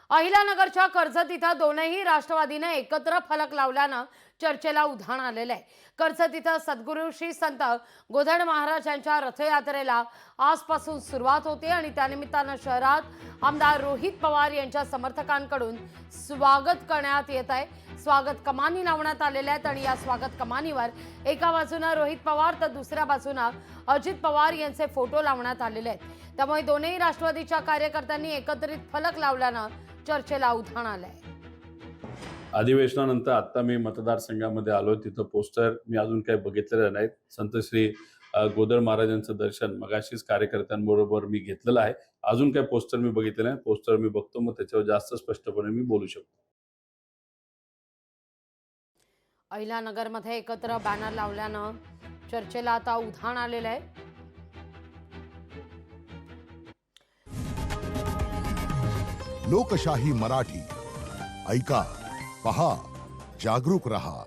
अहिल्यानगरच्या कर्जत इथं दोनही राष्ट्रवादीने एकत्र फलक लावल्यानं चर्चेला उधाण आलेलं आहे। कर्जत इथं सद्गुरू श्री संत गोधड महाराज यांच्या रथयात्रेला आजपासून सुरुवात होते आणि त्यानिमित्तानं शहरात आमदार रोहित पवार यांच्या समर्थकांकडून स्वागत करण्यात येत आहे। स्वागत कमानी लावण्यात आलेल्या आहेत आणि या स्वागत कमानीवर एका बाजूने रोहित पवार तर दुसऱ्या बाजूने अजित पवार यांचे फोटो लावण्यात आलेले आहेत। त्यामुळे दोन्ही राष्ट्रवादीच्या कार्यकर्त्यांनी एकत्रित फलक लावल्यानं चर्चेला उधाण आलंय। अधिवेशनानंतर आता मी मतदारसंघामध्ये आलो, तिथं पोस्टर मी अजून काही बघितलेलं नाहीत। संत श्री गोधड महाराजांचं दर्शन मगाशीच कार्यकर्त्यांबरोबर मी घेतलेलं आहे। अजून काही पोस्टर मी बघितलेलं नाही, पोस्टर मी बघतो, मग त्याच्यावर जास्त स्पष्टपणे मी बोलू शकतो। अहिल्यानगरमध्ये एकत्र बॅनर लावल्यानं चर्चेला आता उधाण आलेलं आहे। लोकशाही मराठी ऐका, पहा, जागरूक रहा।